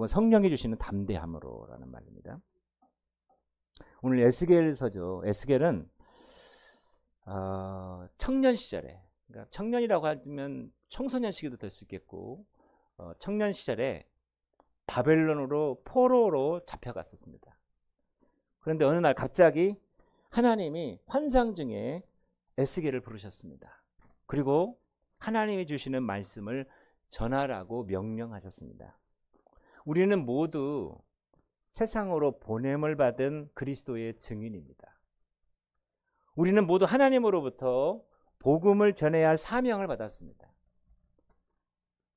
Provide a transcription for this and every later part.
혹은 성령이 주시는 담대함으로라는 말입니다. 오늘 에스겔서죠. 에스겔은 청년 시절에, 그러니까 청년이라고 하면 청소년 시기도 될 수 있겠고, 청년 시절에 바벨론으로 포로로 잡혀갔었습니다. 그런데 어느 날 갑자기 하나님이 환상 중에 에스겔을 부르셨습니다. 그리고 하나님이 주시는 말씀을 전하라고 명령하셨습니다. 우리는 모두 세상으로 보냄을 받은 그리스도의 증인입니다. 우리는 모두 하나님으로부터 복음을 전해야 할 사명을 받았습니다.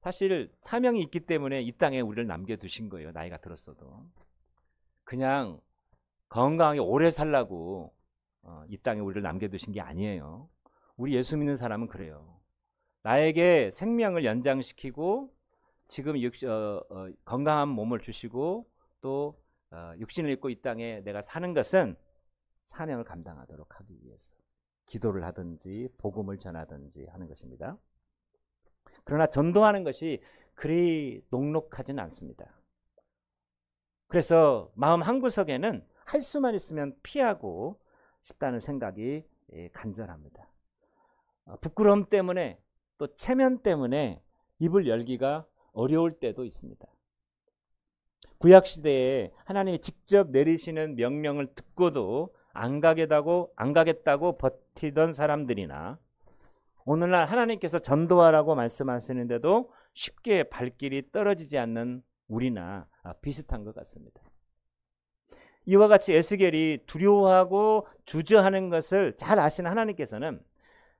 사실 사명이 있기 때문에 이 땅에 우리를 남겨두신 거예요. 나이가 들었어도. 그냥 건강하게 오래 살라고 이 땅에 우리를 남겨두신 게 아니에요. 우리 예수 믿는 사람은 그래요. 나에게 생명을 연장시키고 지금 건강한 몸을 주시고 또 육신을 입고 이 땅에 내가 사는 것은 사명을 감당하도록 하기 위해서 기도를 하든지 복음을 전하든지 하는 것입니다. 그러나 전도하는 것이 그리 녹록하지는 않습니다. 그래서 마음 한구석에는 할 수만 있으면 피하고 싶다는 생각이 간절합니다. 부끄러움 때문에 또 체면 때문에 입을 열기가 어려울 때도 있습니다. 구약시대에 하나님이 직접 내리시는 명령을 듣고도 안 가겠다고 버티던 사람들이나 오늘날 하나님께서 전도하라고 말씀하시는데도 쉽게 발길이 떨어지지 않는 우리나 비슷한 것 같습니다. 이와 같이 에스겔이 두려워하고 주저하는 것을 잘 아시는 하나님께서는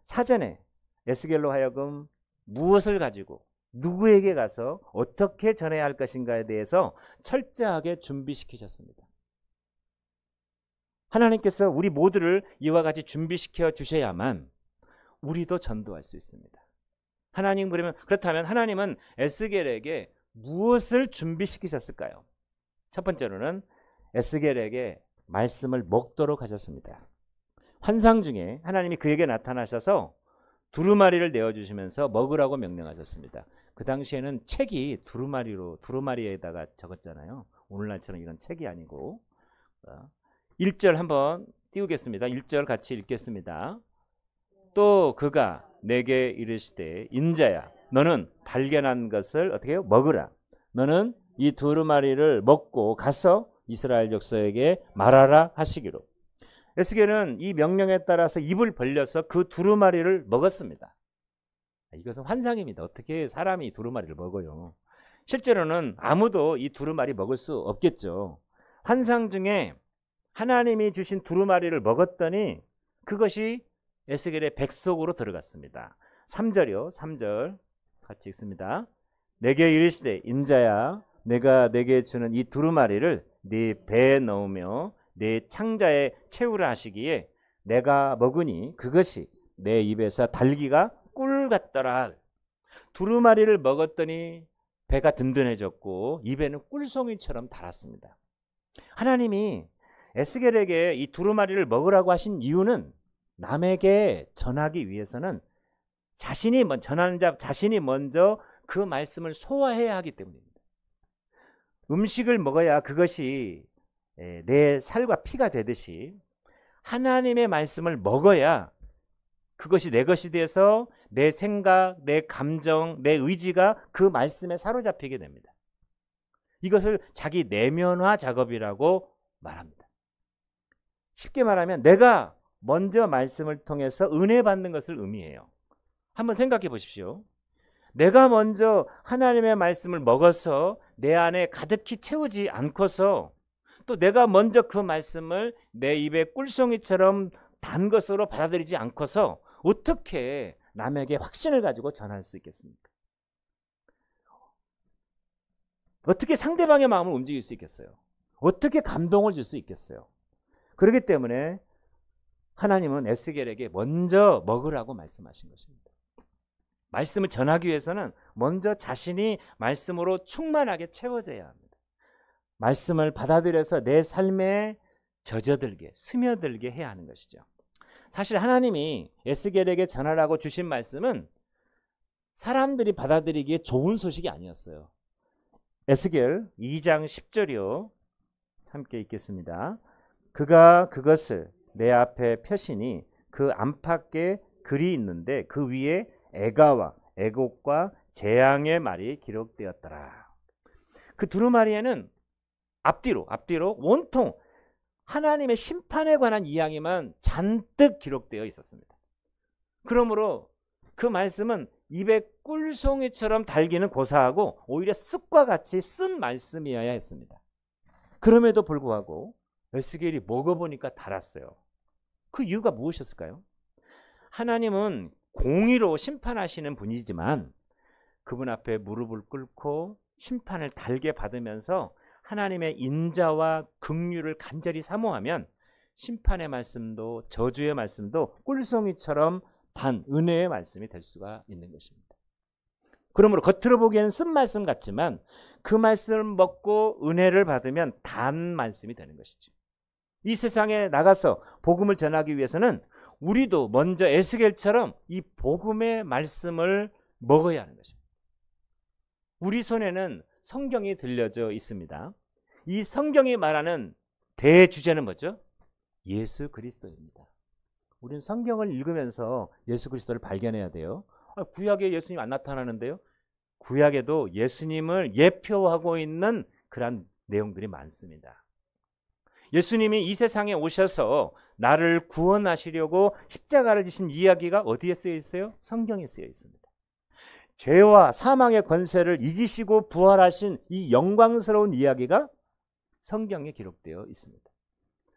사전에 에스겔로 하여금 무엇을 가지고 누구에게 가서 어떻게 전해야 할 것인가에 대해서 철저하게 준비시키셨습니다. 하나님께서 우리 모두를 이와 같이 준비시켜 주셔야만 우리도 전도할 수 있습니다. 그렇다면 하나님은 에스겔에게 무엇을 준비시키셨을까요? 첫 번째로는 에스겔에게 말씀을 먹도록 하셨습니다. 환상 중에 하나님이 그에게 나타나셔서 두루마리를 내어주시면서 먹으라고 명령하셨습니다. 그 당시에는 책이 두루마리에다가 적었잖아요. 오늘날처럼 이런 책이 아니고. 1절 한번 띄우겠습니다. 1절 같이 읽겠습니다. 또 그가 내게 이르시되 인자야 너는 발견한 것을 어떻게 해요? 먹으라. 너는 이 두루마리를 먹고 가서 이스라엘 족속에게 말하라 하시기로. 에스겔은 이 명령에 따라서 입을 벌려서 그 두루마리를 먹었습니다. 이것은 환상입니다. 어떻게 사람이 두루마리를 먹어요? 실제로는 아무도 이 두루마리 먹을 수 없겠죠. 환상 중에 하나님이 주신 두루마리를 먹었더니 그것이 에스겔의 뱃속으로 들어갔습니다. 3절이요. 3절 같이 읽습니다. 내게 이르시되 인자야 내가 내게 주는 이 두루마리를 네 배에 넣으며 내 창자에 채우라 하시기에 내가 먹으니 그것이 내 입에서 달기가 꿀 같더라. 두루마리를 먹었더니 배가 든든해졌고 입에는 꿀송이처럼 달았습니다. 하나님이 에스겔에게 이 두루마리를 먹으라고 하신 이유는 남에게 전하기 위해서는 전하는 자 자신이 먼저 그 말씀을 소화해야 하기 때문입니다. 음식을 먹어야 그것이 내 살과 피가 되듯이 하나님의 말씀을 먹어야 그것이 내 것이 돼서 내 생각, 내 감정, 내 의지가 그 말씀에 사로잡히게 됩니다. 이것을 자기 내면화 작업이라고 말합니다. 쉽게 말하면 내가 먼저 말씀을 통해서 은혜 받는 것을 의미해요. 한번 생각해 보십시오. 내가 먼저 하나님의 말씀을 먹어서 내 안에 가득히 채우지 않고서 또 내가 먼저 그 말씀을 내 입에 꿀송이처럼 단 것으로 받아들이지 않고서 어떻게 남에게 확신을 가지고 전할 수 있겠습니까? 어떻게 상대방의 마음을 움직일 수 있겠어요? 어떻게 감동을 줄 수 있겠어요? 그렇기 때문에 하나님은 에스겔에게 먼저 먹으라고 말씀하신 것입니다. 말씀을 전하기 위해서는 먼저 자신이 말씀으로 충만하게 채워져야 합니다. 말씀을 받아들여서 내 삶에 젖어들게, 스며들게 해야 하는 것이죠. 사실 하나님이 에스겔에게 전하라고 주신 말씀은 사람들이 받아들이기에 좋은 소식이 아니었어요. 에스겔 2장 10절이요. 함께 읽겠습니다. 그가 그것을 내 앞에 펴시니 그 안팎에 글이 있는데 그 위에 애가와 애곡과 재앙의 말이 기록되었더라. 그 두루마리에는 앞뒤로 온통 하나님의 심판에 관한 이야기만 잔뜩 기록되어 있었습니다. 그러므로 그 말씀은 입에 꿀송이처럼 달기는 고사하고 오히려 쑥과 같이 쓴 말씀이어야 했습니다. 그럼에도 불구하고 에스겔이 먹어보니까 달았어요. 그 이유가 무엇이었을까요? 하나님은 공의로 심판하시는 분이지만 그분 앞에 무릎을 꿇고 심판을 달게 받으면서 하나님의 인자와 긍휼을 간절히 사모하면 심판의 말씀도 저주의 말씀도 꿀송이처럼 단 은혜의 말씀이 될 수가 있는 것입니다. 그러므로 겉으로 보기에는 쓴 말씀 같지만 그 말씀을 먹고 은혜를 받으면 단 말씀이 되는 것이죠. 이 세상에 나가서 복음을 전하기 위해서는 우리도 먼저 에스겔처럼 이 복음의 말씀을 먹어야 하는 것입니다. 우리 손에는 성경이 들려져 있습니다. 이 성경이 말하는 대주제는 뭐죠? 예수 그리스도입니다. 우리는 성경을 읽으면서 예수 그리스도를 발견해야 돼요. 구약에 예수님 안 나타나는데요. 구약에도 예수님을 예표하고 있는 그런 내용들이 많습니다. 예수님이 이 세상에 오셔서 나를 구원하시려고 십자가를 지신 이야기가 어디에 쓰여 있어요? 성경에 쓰여 있습니다. 죄와 사망의 권세를 이기시고 부활하신 이 영광스러운 이야기가 성경에 기록되어 있습니다.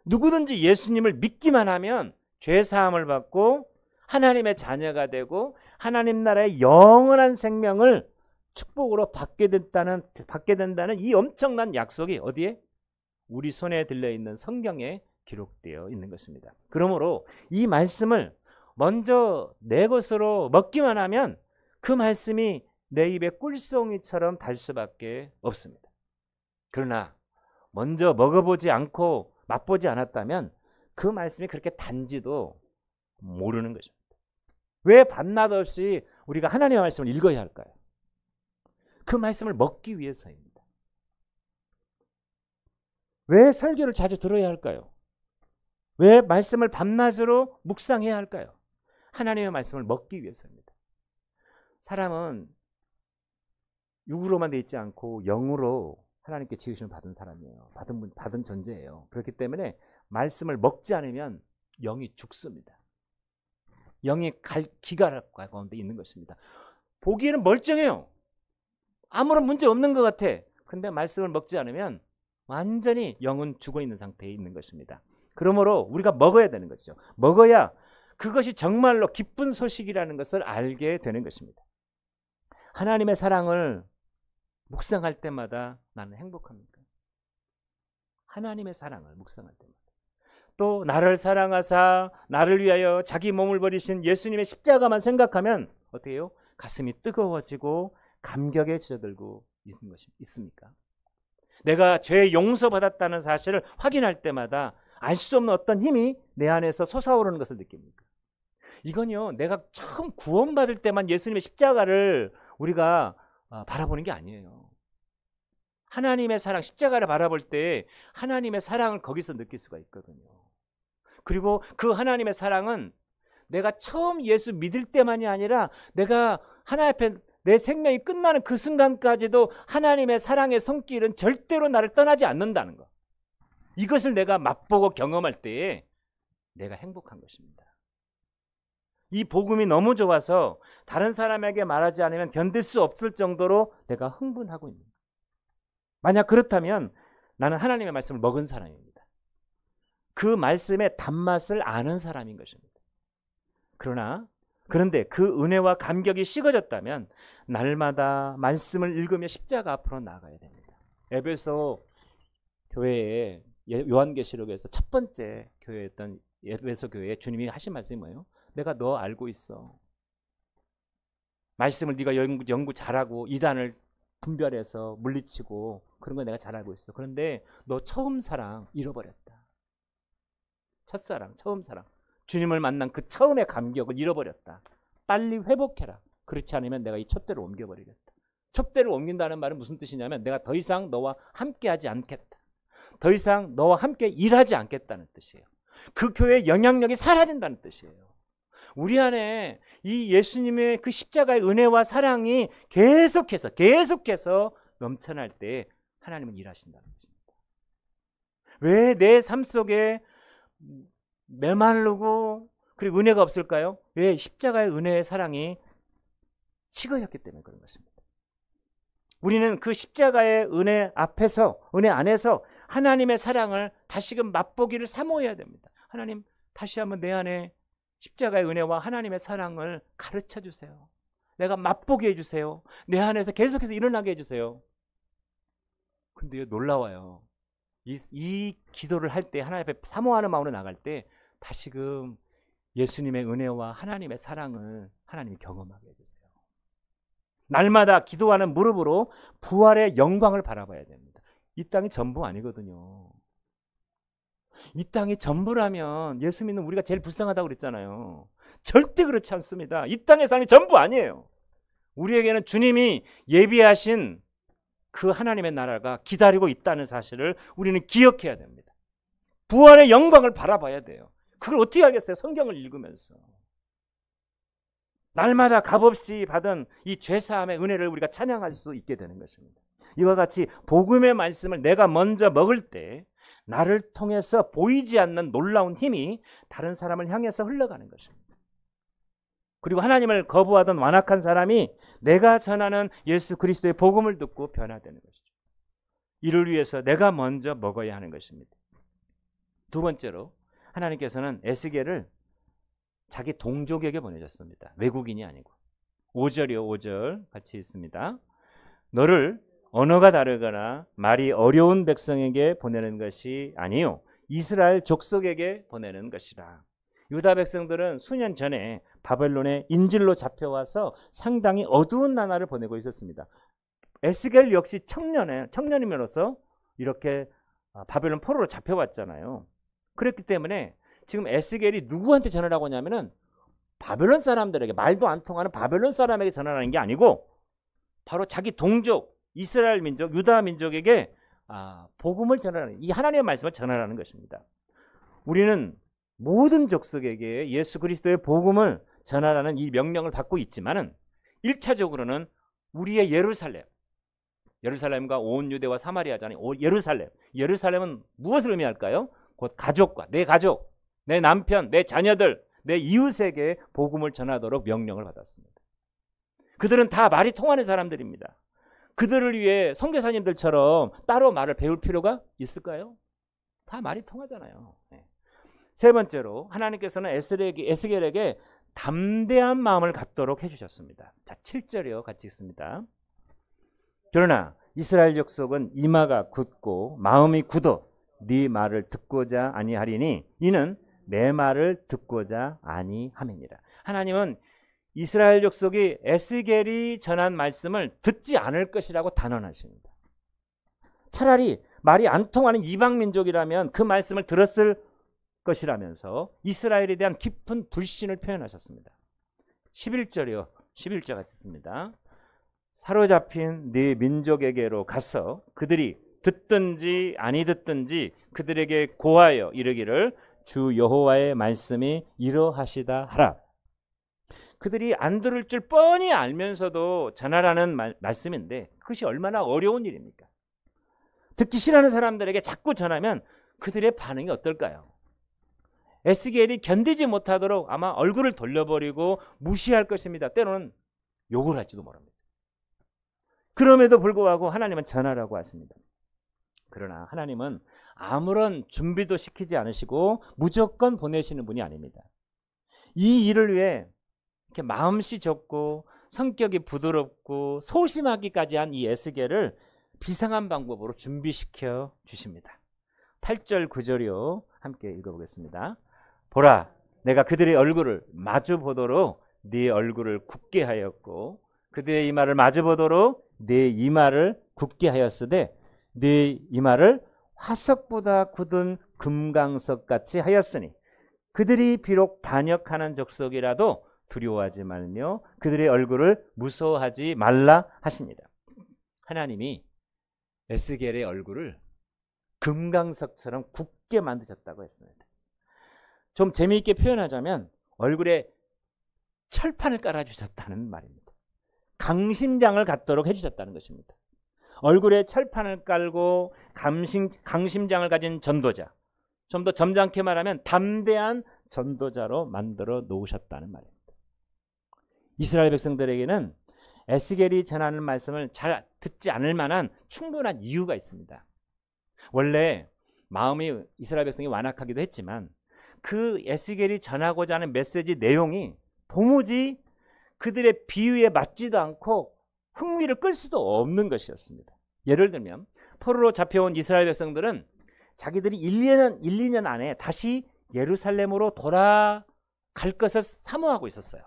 누구든지 예수님을 믿기만 하면 죄 사함을 받고 하나님의 자녀가 되고 하나님 나라의 영원한 생명을 축복으로 받게 된다는 이 엄청난 약속이 어디에? 우리 손에 들려있는 성경에 기록되어 있는 것입니다. 그러므로 이 말씀을 먼저 내 것으로 먹기만 하면 그 말씀이 내 입에 꿀송이처럼 달 수밖에 없습니다. 그러나 먼저 먹어보지 않고 맛보지 않았다면 그 말씀이 그렇게 단지도 모르는 것입니다. 왜 밤낮 없이 우리가 하나님의 말씀을 읽어야 할까요? 그 말씀을 먹기 위해서입니다. 왜 설교를 자주 들어야 할까요? 왜 말씀을 밤낮으로 묵상해야 할까요? 하나님의 말씀을 먹기 위해서입니다. 사람은 육으로만 돼 있지 않고 영으로 하나님께 지으심을 받은 사람이에요. 받은 존재예요. 그렇기 때문에 말씀을 먹지 않으면 영이 죽습니다. 영이 기가 가운데 있는 것입니다. 보기에는 멀쩡해요. 아무런 문제 없는 것 같아. 근데 말씀을 먹지 않으면 완전히 영은 죽어 있는 상태에 있는 것입니다. 그러므로 우리가 먹어야 되는 것이죠. 먹어야 그것이 정말로 기쁜 소식이라는 것을 알게 되는 것입니다. 하나님의 사랑을 묵상할 때마다 나는 행복합니까? 하나님의 사랑을 묵상할 때마다. 또 나를 사랑하사 나를 위하여 자기 몸을 버리신 예수님의 십자가만 생각하면 어떻게 해요? 가슴이 뜨거워지고 감격에 젖어들고 있는 것이 있습니까? 내가 죄 용서받았다는 사실을 확인할 때마다 알 수 없는 어떤 힘이 내 안에서 솟아오르는 것을 느낍니까? 이건요, 내가 처음 구원받을 때만 예수님의 십자가를 우리가 바라보는 게 아니에요. 하나님의 사랑, 십자가를 바라볼 때 하나님의 사랑을 거기서 느낄 수가 있거든요. 그리고 그 하나님의 사랑은 내가 처음 예수 믿을 때만이 아니라 내가 하나님 앞에 내 생명이 끝나는 그 순간까지도 하나님의 사랑의 손길은 절대로 나를 떠나지 않는다는 것. 이것을 내가 맛보고 경험할 때에 내가 행복한 것입니다. 이 복음이 너무 좋아서 다른 사람에게 말하지 않으면 견딜 수 없을 정도로 내가 흥분하고 있는 거예요. 만약 그렇다면 나는 하나님의 말씀을 먹은 사람입니다. 그 말씀의 단맛을 아는 사람인 것입니다. 그런데 그 은혜와 감격이 식어졌다면 날마다 말씀을 읽으며 십자가 앞으로 나아가야 됩니다. 에베소 교회에 요한계시록에서 첫 번째 교회였던 에베소 교회에 주님이 하신 말씀이 뭐예요? 내가 너 알고 있어. 말씀을 네가 연구 잘하고 이단을 분별해서 물리치고 그런 거 내가 잘 알고 있어. 그런데 너 처음 사랑 잃어버렸다. 첫사랑, 처음 사랑. 주님을 만난 그 처음의 감격을 잃어버렸다. 빨리 회복해라. 그렇지 않으면 내가 이 촛대로 옮겨버리겠다. 촛대를 옮긴다는 말은 무슨 뜻이냐면 내가 더 이상 너와 함께하지 않겠다. 더 이상 너와 함께 일하지 않겠다는 뜻이에요. 그 교회의 영향력이 사라진다는 뜻이에요. 우리 안에 이 예수님의 그 십자가의 은혜와 사랑이 계속해서 넘쳐날 때 하나님은 일하신다는 것입니다. 왜 내 삶 속에 메마르고 그리고 은혜가 없을까요? 왜? 십자가의 은혜의 사랑이 식어졌기 때문에 그런 것입니다. 우리는 그 십자가의 은혜 앞에서, 은혜 안에서 하나님의 사랑을 다시금 맛보기를 사모해야 됩니다. 하나님, 다시 한번 내 안에 십자가의 은혜와 하나님의 사랑을 가르쳐 주세요. 내가 맛보게 해주세요. 내 안에서 계속해서 일어나게 해주세요. 근데 놀라워요. 이 기도를 할 때, 하나님 앞에 사모하는 마음으로 나갈 때 다시금 예수님의 은혜와 하나님의 사랑을 하나님이 경험하게 해주세요. 날마다 기도하는 무릎으로 부활의 영광을 바라봐야 됩니다. 이 땅이 전부 아니거든요. 이 땅이 전부라면 예수 믿는 우리가 제일 불쌍하다고 그랬잖아요. 절대 그렇지 않습니다. 이 땅의 삶이 전부 아니에요. 우리에게는 주님이 예비하신 그 하나님의 나라가 기다리고 있다는 사실을 우리는 기억해야 됩니다. 부활의 영광을 바라봐야 돼요. 그걸 어떻게 알겠어요? 성경을 읽으면서. 날마다 값없이 받은 이 죄사함의 은혜를 우리가 찬양할 수 있게 되는 것입니다. 이와 같이 복음의 말씀을 내가 먼저 먹을 때 나를 통해서 보이지 않는 놀라운 힘이 다른 사람을 향해서 흘러가는 것입니다. 그리고 하나님을 거부하던 완악한 사람이 내가 전하는 예수 그리스도의 복음을 듣고 변화되는 것이죠. 이를 위해서 내가 먼저 먹어야 하는 것입니다. 두 번째로 하나님께서는 에스겔을 자기 동족에게 보내셨습니다. 외국인이 아니고. 5절이요. 5절 같이 있습니다. 너를 언어가 다르거나 말이 어려운 백성에게 보내는 것이 아니요 이스라엘 족속에게 보내는 것이라. 유다 백성들은 수년 전에 바벨론의 인질로 잡혀와서 상당히 어두운 나날을 보내고 있었습니다. 에스겔 역시 청년이면서 이렇게 바벨론 포로로 잡혀왔잖아요. 그렇기 때문에 지금 에스겔이 누구한테 전하라고 하냐면은 바벨론 사람들에게, 말도 안 통하는 바벨론 사람에게 전하라는 게 아니고 바로 자기 동족 이스라엘 민족, 유다 민족에게 복음을 전하라는, 이 하나님의 말씀을 전하라는 것입니다. 우리는 모든 족속에게 예수 그리스도의 복음을 전하라는 이 명령을 받고 있지만은 1차적으로는 우리의 예루살렘과 온 유대와 사마리아잖아요. 예루살렘은 무엇을 의미할까요? 곧 가족과 내 가족, 내 남편, 내 자녀들, 내 이웃에게 복음을 전하도록 명령을 받았습니다. 그들은 다 말이 통하는 사람들입니다. 그들을 위해 선교사님들처럼 따로 말을 배울 필요가 있을까요? 다 말이 통하잖아요. 세 번째로 하나님께서는 에스겔에게 담대한 마음을 갖도록 해주셨습니다. 자, 7절이요. 같이 읽습니다. 그러나 이스라엘 족속은 이마가 굳고 마음이 굳어 네 말을 듣고자 아니하리니 이는 내 말을 듣고자 아니함이니라. 하나님은 이스라엘 족속이 에스겔이 전한 말씀을 듣지 않을 것이라고 단언하십니다. 차라리 말이 안 통하는 이방 민족이라면 그 말씀을 들었을 것이라면서 이스라엘에 대한 깊은 불신을 표현하셨습니다. 11절이요. 11절 같이 있습니다. 사로잡힌 네 민족에게로 가서 그들이 듣든지 아니 듣든지 그들에게 고하여 이르기를 주 여호와의 말씀이 이러하시다 하라. 그들이 안 들을 줄 뻔히 알면서도 전하라는 말씀인데 그것이 얼마나 어려운 일입니까? 듣기 싫어하는 사람들에게 자꾸 전하면 그들의 반응이 어떨까요? 에스겔이 견디지 못하도록 아마 얼굴을 돌려버리고 무시할 것입니다. 때로는 욕을 할지도 모릅니다. 그럼에도 불구하고 하나님은 전하라고 하십니다. 그러나 하나님은 아무런 준비도 시키지 않으시고 무조건 보내시는 분이 아닙니다. 이 일을 위해 이렇게 마음씨 좋고 성격이 부드럽고 소심하기까지 한 이 에스겔을 비상한 방법으로 준비시켜 주십니다. 8절 9절이요. 함께 읽어보겠습니다. 보라, 내가 그들의 얼굴을 마주 보도록 네 얼굴을 굳게 하였고 그들의 이마를 마주 보도록 네 이마를 굳게 하였으되 네 이마를 화석보다 굳은 금강석같이 하였으니 그들이 비록 반역하는 족속이라도 두려워하지 말며 그들의 얼굴을 무서워하지 말라 하십니다. 하나님이 에스겔의 얼굴을 금강석처럼 굳게 만드셨다고 했습니다. 좀 재미있게 표현하자면 얼굴에 철판을 깔아주셨다는 말입니다. 강심장을 갖도록 해주셨다는 것입니다. 얼굴에 철판을 깔고 강심장을 가진 전도자, 좀 더 점잖게 말하면 담대한 전도자로 만들어 놓으셨다는 말입니다. 이스라엘 백성들에게는 에스겔이 전하는 말씀을 잘 듣지 않을 만한 충분한 이유가 있습니다. 원래 마음이 이스라엘 백성이 완악하기도 했지만 그 에스겔이 전하고자 하는 메시지 내용이 도무지 그들의 비유에 맞지도 않고 흥미를 끌 수도 없는 것이었습니다. 예를 들면 포로로 잡혀온 이스라엘 백성들은 자기들이 1-2년 안에 다시 예루살렘으로 돌아갈 것을 사모하고 있었어요.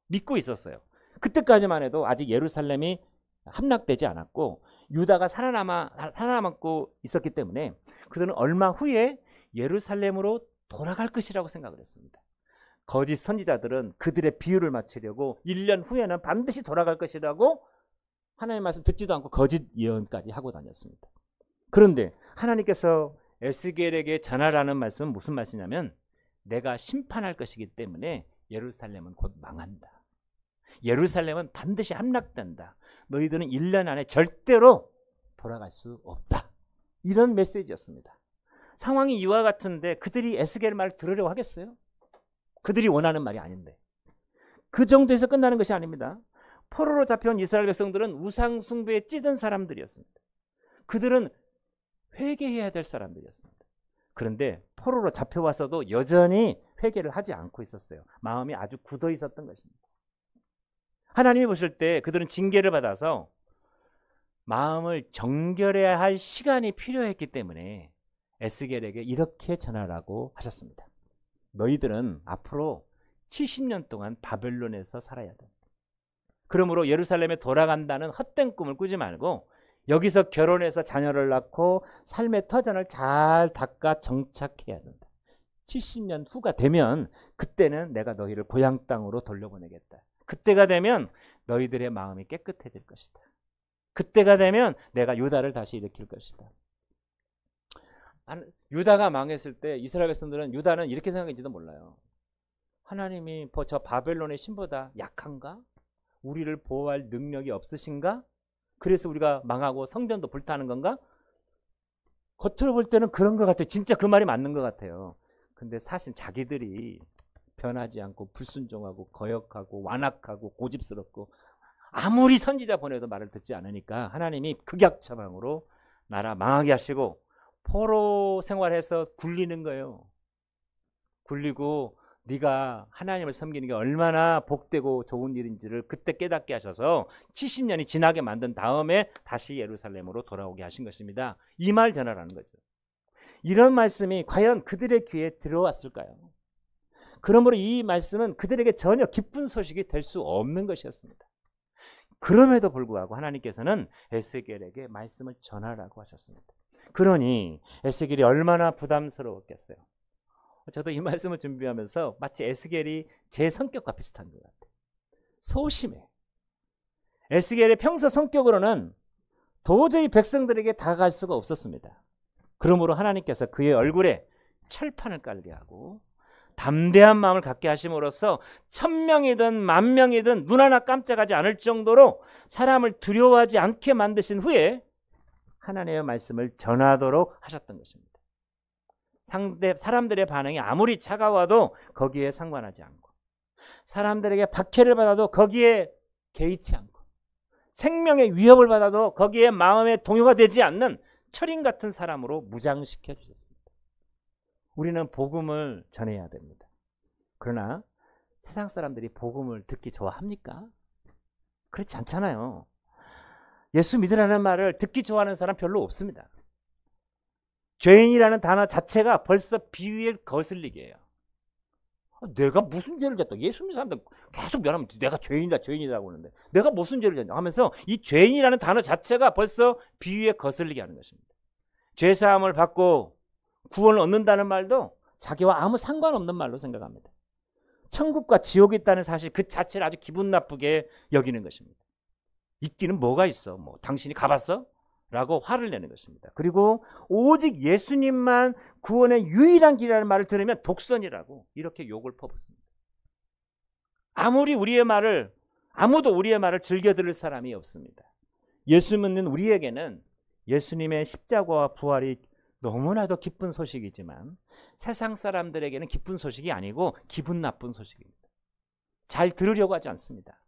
믿고 있었어요. 그때까지만 해도 아직 예루살렘이 함락되지 않았고 유다가 살아남고 있었기 때문에 그들은 얼마 후에 예루살렘으로 돌아갈 것이라고 생각을 했습니다. 거짓 선지자들은 그들의 비유를 맞추려고 1년 후에는 반드시 돌아갈 것이라고 하나님의 말씀 듣지도 않고 거짓 예언까지 하고 다녔습니다. 그런데 하나님께서 에스겔에게 전하라는 말씀은 무슨 말씀이냐면 내가 심판할 것이기 때문에 예루살렘은 곧 망한다. 예루살렘은 반드시 함락된다. 너희들은 1년 안에 절대로 돌아갈 수 없다. 이런 메시지였습니다. 상황이 이와 같은데 그들이 에스겔 말을 들으려고 하겠어요? 그들이 원하는 말이 아닌데. 그 정도에서 끝나는 것이 아닙니다. 포로로 잡혀온 이스라엘 백성들은 우상 숭배에 찌든 사람들이었습니다. 그들은 회개해야 될 사람들이었습니다. 그런데 포로로 잡혀와서도 여전히 회개를 하지 않고 있었어요. 마음이 아주 굳어 있었던 것입니다. 하나님이 보실 때 그들은 징계를 받아서 마음을 정결해야 할 시간이 필요했기 때문에 에스겔에게 이렇게 전하라고 하셨습니다. 너희들은 앞으로 70년 동안 바벨론에서 살아야 돼. 그러므로 예루살렘에 돌아간다는 헛된 꿈을 꾸지 말고 여기서 결혼해서 자녀를 낳고 삶의 터전을 잘 닦아 정착해야 된다. 70년 후가 되면 그때는 내가 너희를 고향 땅으로 돌려보내겠다. 그때가 되면 너희들의 마음이 깨끗해질 것이다. 그때가 되면 내가 유다를 다시 일으킬 것이다. 유다가 망했을 때 이스라엘 백성들은 유다는 이렇게 생각했지도 몰라요. 하나님이 저 바벨론의 신보다 약한가? 우리를 보호할 능력이 없으신가? 그래서 우리가 망하고 성전도 불타는 건가? 겉으로 볼 때는 그런 것 같아요. 진짜 그 말이 맞는 것 같아요. 근데 사실 자기들이 변하지 않고 불순종하고 거역하고 완악하고 고집스럽고 아무리 선지자 보내도 말을 듣지 않으니까 하나님이 극약처방으로 나라 망하게 하시고 포로 생활해서 굴리는 거예요. 굴리고 네가 하나님을 섬기는 게 얼마나 복되고 좋은 일인지를 그때 깨닫게 하셔서 70년이 지나게 만든 다음에 다시 예루살렘으로 돌아오게 하신 것입니다. 이 말 전하라는 거죠. 이런 말씀이 과연 그들의 귀에 들어왔을까요? 그러므로 이 말씀은 그들에게 전혀 기쁜 소식이 될 수 없는 것이었습니다. 그럼에도 불구하고 하나님께서는 에스겔에게 말씀을 전하라고 하셨습니다. 그러니 에스겔이 얼마나 부담스러웠겠어요. 저도 이 말씀을 준비하면서 마치 에스겔이 제 성격과 비슷한 것 같아요. 소심해. 에스겔의 평소 성격으로는 도저히 백성들에게 다가갈 수가 없었습니다. 그러므로 하나님께서 그의 얼굴에 철판을 깔게 하고 담대한 마음을 갖게 하심으로써 1000명이든 10,000명이든 눈 하나 깜짝하지 않을 정도로 사람을 두려워하지 않게 만드신 후에 하나님의 말씀을 전하도록 하셨던 것입니다. 사람들의 반응이 아무리 차가워도 거기에 상관하지 않고 사람들에게 박해를 받아도 거기에 개의치 않고 생명의 위협을 받아도 거기에 마음의 동요가 되지 않는 철인 같은 사람으로 무장시켜 주셨습니다. 우리는 복음을 전해야 됩니다. 그러나 세상 사람들이 복음을 듣기 좋아합니까? 그렇지 않잖아요. 예수 믿으라는 말을 듣기 좋아하는 사람 별로 없습니다. 죄인이라는 단어 자체가 벌써 비위에 거슬리게 해요. 내가 무슨 죄를 졌다. 예수 믿는 사람들 계속 말하면 내가 죄인이라고 하는데 내가 무슨 죄를 졌냐 하면서 이 죄인이라는 단어 자체가 벌써 비위에 거슬리게 하는 것입니다. 죄사함을 받고 구원을 얻는다는 말도 자기와 아무 상관없는 말로 생각합니다. 천국과 지옥이 있다는 사실 그 자체를 아주 기분 나쁘게 여기는 것입니다. 있기는 뭐가 있어? 뭐 당신이 가봤어? 라고 화를 내는 것입니다. 그리고 오직 예수님만 구원의 유일한 길이라는 말을 들으면 독선이라고 이렇게 욕을 퍼붓습니다. 아무도 우리의 말을 즐겨 들을 사람이 없습니다. 예수 믿는 우리에게는 예수님의 십자가와 부활이 너무나도 기쁜 소식이지만 세상 사람들에게는 기쁜 소식이 아니고 기분 나쁜 소식입니다. 잘 들으려고 하지 않습니다.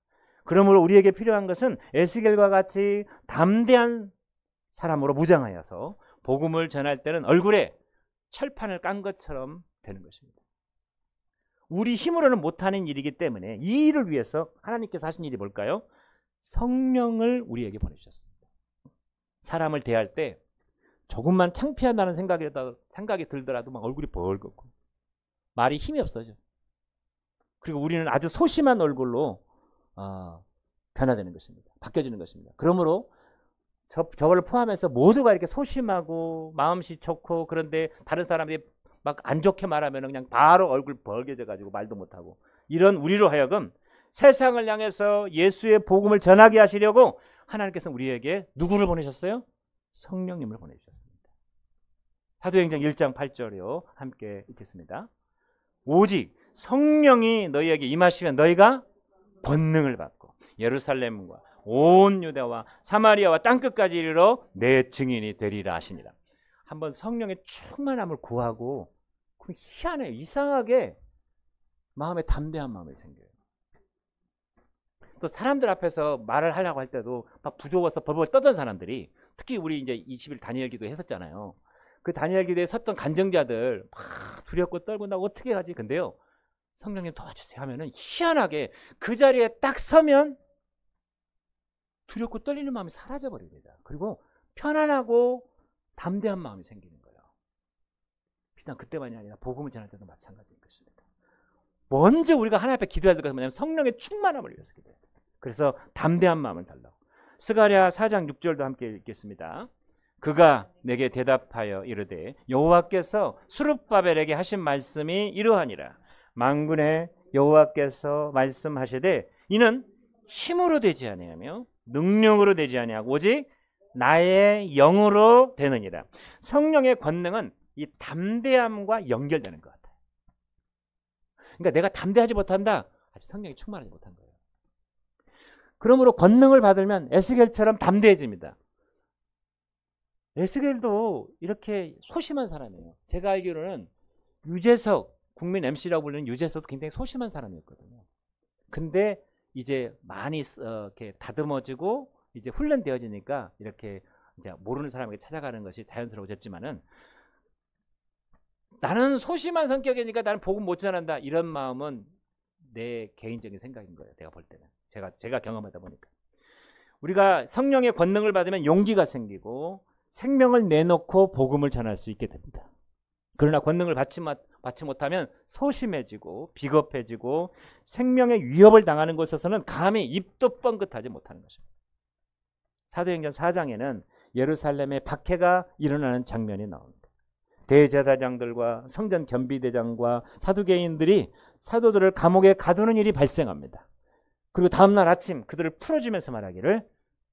그러므로 우리에게 필요한 것은 에스겔과 같이 담대한 사람으로 무장하여서 복음을 전할 때는 얼굴에 철판을 깐 것처럼 되는 것입니다. 우리 힘으로는 못하는 일이기 때문에 이 일을 위해서 하나님께서 하신 일이 뭘까요? 성령을 우리에게 보내주셨습니다. 사람을 대할 때 조금만 창피하다는 생각이 들더라도 막 얼굴이 벌겋고 말이 힘이 없어져. 그리고 우리는 아주 소심한 얼굴로 변화되는 것입니다. 바뀌어지는 것입니다. 그러므로 저를 포함해서 모두가 이렇게 소심하고 마음씨 좋고 그런데 다른 사람들이 막 안 좋게 말하면 그냥 바로 얼굴 벌게져 가지고 말도 못하고 이런 우리로 하여금 세상을 향해서 예수의 복음을 전하게 하시려고 하나님께서 우리에게 누구를 보내셨어요? 성령님을 보내주셨습니다. 사도행전 1장 8절이요. 함께 읽겠습니다. 오직 성령이 너희에게 임하시면 너희가 권능을 받고 예루살렘과 온 유대와 사마리아와 땅끝까지 이르러 내 증인이 되리라 하십니다. 한번 성령의 충만함을 구하고 그럼 희한해요. 이상하게 마음에 담대한 마음이 생겨요. 또 사람들 앞에서 말을 하려고 할 때도 막 부조워서 벌벌 떠던 사람들이 특히 우리 이제 20일 다니엘 기도 했었잖아요. 그 다니엘 기도에 섰던 간증자들 막 두렵고 떨고 나 어떻게 하지? 근데요. 성령님 도와주세요 하면은 희한하게 그 자리에 딱 서면 두렵고 떨리는 마음이 사라져 버립니다. 그리고 편안하고 담대한 마음이 생기는 거예요. 비단 그때만이 아니라 복음을 전할 때도 마찬가지인 것입니다. 먼저 우리가 하나님 앞에 기도해야 될 것은 뭐냐면 성령의 충만함을 위해서 기도해야 돼요. 그래서 담대한 마음을 달라고. 스가랴 4장 6절도 함께 읽겠습니다. 그가 내게 대답하여 이르되 여호와께서 스룹바벨에게 하신 말씀이 이러하니라. 만군의 여호와께서 말씀하시되 이는 힘으로 되지 아니하며 능력으로 되지 아니하고 오직 나의 영으로 되느니라. 성령의 권능은 이 담대함과 연결되는 것 같아요. 그러니까 내가 담대하지 못한다. 아직 성령이 충만하지 못한 거예요. 그러므로 권능을 받으면 에스겔처럼 담대해집니다. 에스겔도 이렇게 소심한 사람이에요. 제가 알기로는 유재석, 국민 MC라고 불리는 유재석도 굉장히 소심한 사람이었거든요. 근데 이제 많이 이렇게 다듬어지고 이제 훈련되어지니까 이렇게 이제 모르는 사람에게 찾아가는 것이 자연스러워졌지만은 나는 소심한 성격이니까 나는 복음 못 전한다 이런 마음은 내 개인적인 생각인 거예요. 내가 볼 때는 제가 경험하다 보니까 우리가 성령의 권능을 받으면 용기가 생기고 생명을 내놓고 복음을 전할 수 있게 됩니다. 그러나 권능을 받지 못하면 소심해지고 비겁해지고 생명의 위협을 당하는 곳에서는 감히 입도 뻥긋하지 못하는 것입니다. 사도행전 4장에는 예루살렘에 박해가 일어나는 장면이 나옵니다. 대제사장들과 성전 겸비대장과 사두개인들이 사도들을 감옥에 가두는 일이 발생합니다. 그리고 다음날 아침 그들을 풀어주면서 말하기를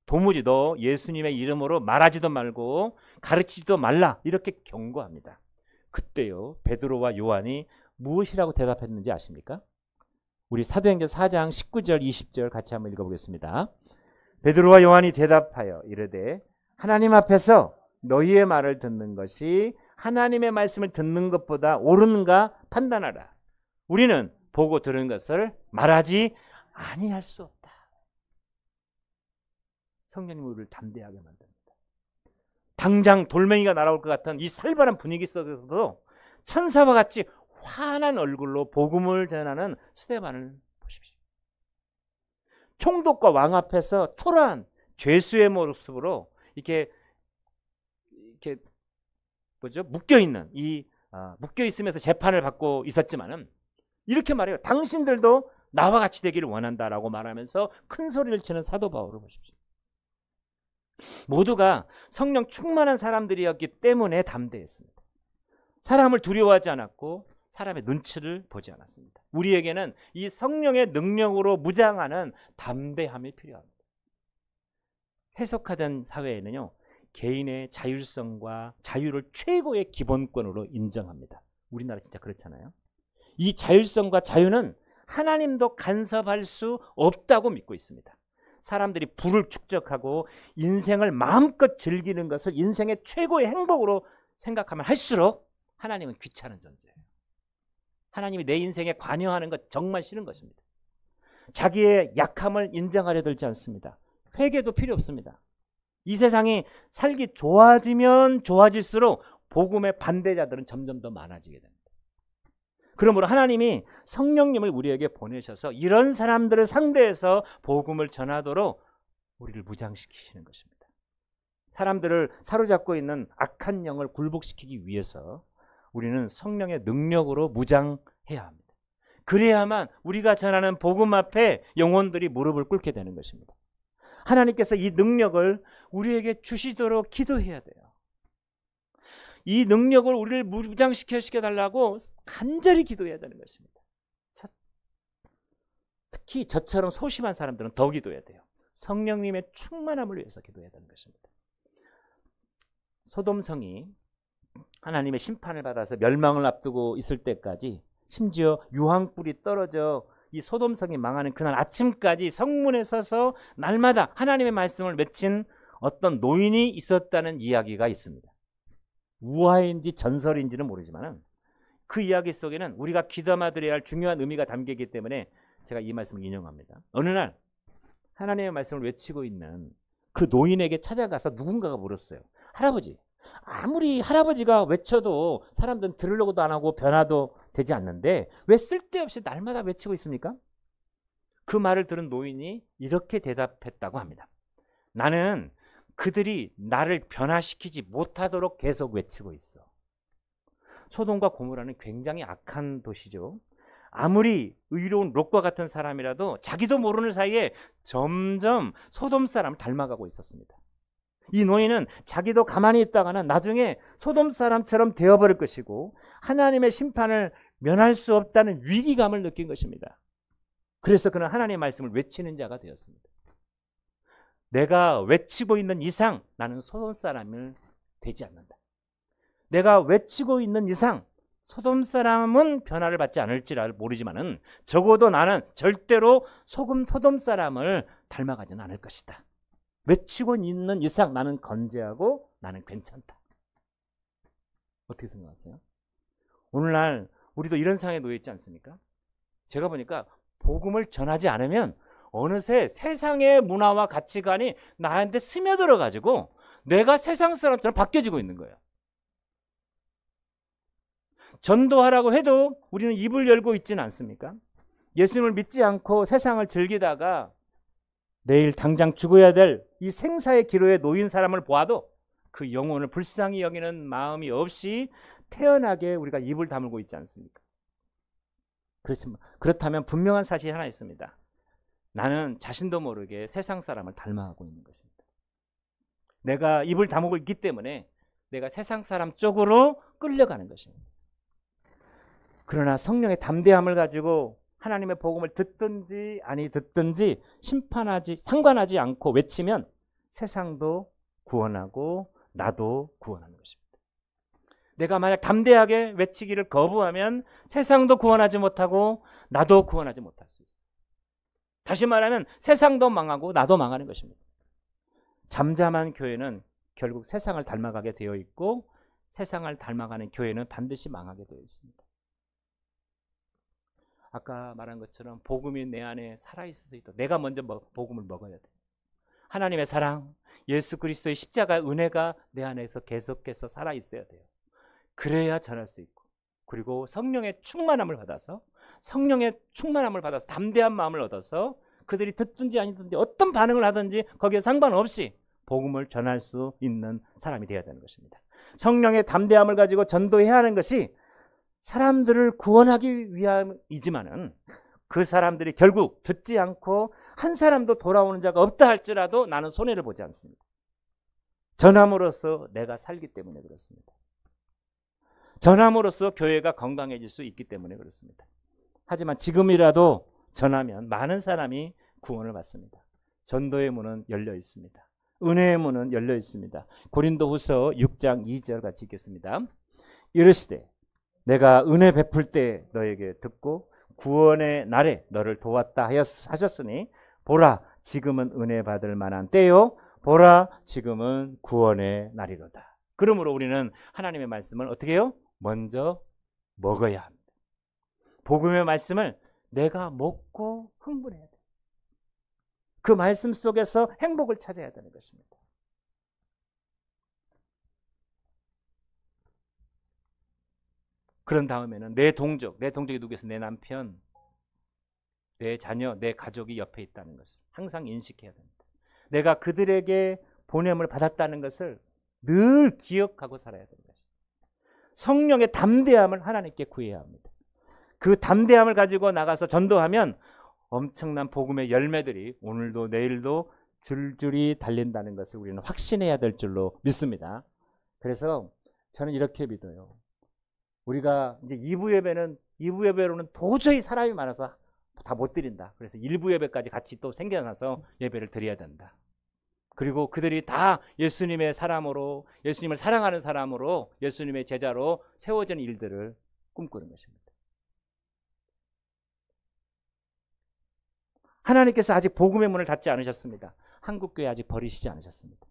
도무지 너 예수님의 이름으로 말하지도 말고 가르치지도 말라 이렇게 경고합니다. 그때요 베드로와 요한이 무엇이라고 대답했는지 아십니까? 우리 사도행전 4장 19절 20절 같이 한번 읽어보겠습니다. 베드로와 요한이 대답하여 이르되 하나님 앞에서 너희의 말을 듣는 것이 하나님의 말씀을 듣는 것보다 옳은가 판단하라. 우리는 보고 들은 것을 말하지 아니할 수 없다. 성령님 우리를 담대하게 만듭니다. 당장 돌멩이가 날아올 것 같은 이 살벌한 분위기 속에서도 천사와 같이 환한 얼굴로 복음을 전하는 스데반을 보십시오. 총독과 왕 앞에서 초라한 죄수의 모습으로 이렇게 묶여 있으면서 재판을 받고 있었지만은 이렇게 말해요. 당신들도 나와 같이 되기를 원한다라고 말하면서 큰 소리를 치는 사도 바울을 보십시오. 모두가 성령 충만한 사람들이었기 때문에 담대했습니다. 사람을 두려워하지 않았고 사람의 눈치를 보지 않았습니다. 우리에게는 이 성령의 능력으로 무장하는 담대함이 필요합니다. 세속화된 사회에는요, 개인의 자율성과 자유를 최고의 기본권으로 인정합니다. 우리나라 진짜 그렇잖아요. 이 자율성과 자유는 하나님도 간섭할 수 없다고 믿고 있습니다. 사람들이 부를 축적하고 인생을 마음껏 즐기는 것을 인생의 최고의 행복으로 생각하면 할수록 하나님은 귀찮은 존재예요. 하나님이 내 인생에 관여하는 것 정말 싫은 것입니다. 자기의 약함을 인정하려 들지 않습니다. 회개도 필요 없습니다. 이 세상이 살기 좋아지면 좋아질수록 복음의 반대자들은 점점 더 많아지게 됩니다. 그러므로 하나님이 성령님을 우리에게 보내셔서 이런 사람들을 상대해서 복음을 전하도록 우리를 무장시키시는 것입니다. 사람들을 사로잡고 있는 악한 영을 굴복시키기 위해서 우리는 성령의 능력으로 무장해야 합니다. 그래야만 우리가 전하는 복음 앞에 영혼들이 무릎을 꿇게 되는 것입니다. 하나님께서 이 능력을 우리에게 주시도록 기도해야 돼요. 이 능력을 우리를 무장시켜달라고 간절히 기도해야 되는 것입니다. 특히 저처럼 소심한 사람들은 더 기도해야 돼요. 성령님의 충만함을 위해서 기도해야 되는 것입니다. 소돔성이 하나님의 심판을 받아서 멸망을 앞두고 있을 때까지, 심지어 유황불이 떨어져 이 소돔성이 망하는 그날 아침까지 성문에 서서 날마다 하나님의 말씀을 맺힌 어떤 노인이 있었다는 이야기가 있습니다. 우화인지 전설인지는 모르지만 그 이야기 속에는 우리가 귀담아 들어야 할 중요한 의미가 담기기 때문에 제가 이 말씀을 인용합니다. 어느 날 하나님의 말씀을 외치고 있는 그 노인에게 찾아가서 누군가가 물었어요. 할아버지, 아무리 할아버지가 외쳐도 사람들은 들으려고도 안 하고 변화도 되지 않는데 왜 쓸데없이 날마다 외치고 있습니까? 그 말을 들은 노인이 이렇게 대답했다고 합니다. 나는 그들이 나를 변화시키지 못하도록 계속 외치고 있어. 소돔과 고모라는 굉장히 악한 도시죠. 아무리 의로운 롯과 같은 사람이라도 자기도 모르는 사이에 점점 소돔 사람을 닮아가고 있었습니다. 이 노인은 자기도 가만히 있다가는 나중에 소돔 사람처럼 되어버릴 것이고 하나님의 심판을 면할 수 없다는 위기감을 느낀 것입니다. 그래서 그는 하나님의 말씀을 외치는 자가 되었습니다. 내가 외치고 있는 이상 나는 소돔 사람을 되지 않는다. 내가 외치고 있는 이상 소돔 사람은 변화를 받지 않을지라 모르지만은 적어도 나는 절대로 소돔 사람을 닮아가지는 않을 것이다. 외치고 있는 이상 나는 건재하고 나는 괜찮다. 어떻게 생각하세요? 오늘날 우리도 이런 상황에 놓여 있지 않습니까? 제가 보니까 복음을 전하지 않으면 어느새 세상의 문화와 가치관이 나한테 스며들어 가지고 내가 세상 사람처럼 바뀌어지고 있는 거예요. 전도하라고 해도 우리는 입을 열고 있지는 않습니까? 예수님을 믿지 않고 세상을 즐기다가 내일 당장 죽어야 될 이 생사의 기로에 놓인 사람을 보아도 그 영혼을 불쌍히 여기는 마음이 없이 태연하게 우리가 입을 다물고 있지 않습니까? 그렇다면 분명한 사실이 하나 있습니다. 나는 자신도 모르게 세상 사람을 닮아가고 있는 것입니다. 내가 입을 다물고 있기 때문에 내가 세상 사람 쪽으로 끌려가는 것입니다. 그러나 성령의 담대함을 가지고 하나님의 복음을 듣든지 아니 듣든지 상관하지 않고 외치면 세상도 구원하고 나도 구원하는 것입니다. 내가 만약 담대하게 외치기를 거부하면 세상도 구원하지 못하고 나도 구원하지 못할 수 있어요. 다시 말하면 세상도 망하고 나도 망하는 것입니다. 잠잠한 교회는 결국 세상을 닮아가게 되어 있고 세상을 닮아가는 교회는 반드시 망하게 되어 있습니다. 아까 말한 것처럼 복음이 내 안에 살아있을 수 내가 먼저 복음을 먹어야 돼. 하나님의 사랑, 예수 그리스도의 십자가 은혜가 내 안에서 계속해서 살아있어야 돼요. 그래야 전할 수 있고, 그리고 성령의 충만함을 받아서 담대한 마음을 얻어서 그들이 듣든지 아니든지 어떤 반응을 하든지 거기에 상관없이 복음을 전할 수 있는 사람이 되어야 되는 것입니다. 성령의 담대함을 가지고 전도해야 하는 것이 사람들을 구원하기 위함이지만은 그 사람들이 결국 듣지 않고 한 사람도 돌아오는 자가 없다 할지라도 나는 손해를 보지 않습니다. 전함으로써 내가 살기 때문에 그렇습니다. 전함으로써 교회가 건강해질 수 있기 때문에 그렇습니다. 하지만 지금이라도 전하면 많은 사람이 구원을 받습니다. 전도의 문은 열려 있습니다. 은혜의 문은 열려 있습니다. 고린도후서 6장 2절 같이 읽겠습니다. 이르시되 내가 은혜 베풀 때 너에게 듣고 구원의 날에 너를 도왔다 하셨으니 보라 지금은 은혜 받을 만한 때요 보라 지금은 구원의 날이로다. 그러므로 우리는 하나님의 말씀을 어떻게 해요? 먼저 먹어야 합니다. 복음의 말씀을 내가 먹고 흥분해야 돼요. 그 말씀 속에서 행복을 찾아야 되는 것입니다. 그런 다음에는 내 동족이 누구겠어? 내 남편, 내 자녀, 내 가족이 옆에 있다는 것을 항상 인식해야 됩니다. 내가 그들에게 보냄을 받았다는 것을 늘 기억하고 살아야 됩니다. 성령의 담대함을 하나님께 구해야 합니다. 그 담대함을 가지고 나가서 전도하면 엄청난 복음의 열매들이 오늘도 내일도 줄줄이 달린다는 것을 우리는 확신해야 될 줄로 믿습니다. 그래서 저는 이렇게 믿어요. 우리가 이제 2부 예배로는 도저히 사람이 많아서 다 못 드린다. 그래서 1부 예배까지 같이 또 생겨나서 예배를 드려야 된다. 그리고 그들이 다 예수님의 사람으로, 예수님을 사랑하는 사람으로, 예수님의 제자로 세워진 일들을 꿈꾸는 것입니다. 하나님께서 아직 복음의 문을 닫지 않으셨습니다. 한국교회 아직 버리시지 않으셨습니다.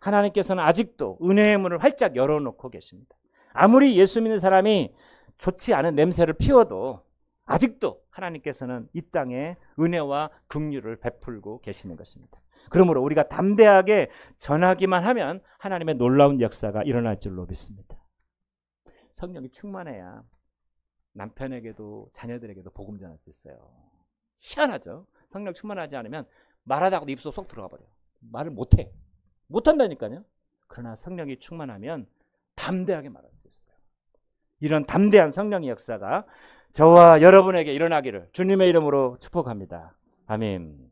하나님께서는 아직도 은혜의 문을 활짝 열어놓고 계십니다. 아무리 예수 믿는 사람이 좋지 않은 냄새를 피워도 아직도 하나님께서는 이 땅에 은혜와 긍휼을 베풀고 계시는 것입니다. 그러므로 우리가 담대하게 전하기만 하면 하나님의 놀라운 역사가 일어날 줄로 믿습니다. 성령이 충만해야 남편에게도 자녀들에게도 복음 전할 수 있어요. 희한하죠? 성령 충만하지 않으면 말하다가도 입속 쏙 들어가 버려요. 말을 못해. 못한다니까요. 그러나 성령이 충만하면 담대하게 말할 수 있어요. 이런 담대한 성령의 역사가 저와 여러분에게 일어나기를 주님의 이름으로 축복합니다. 아멘.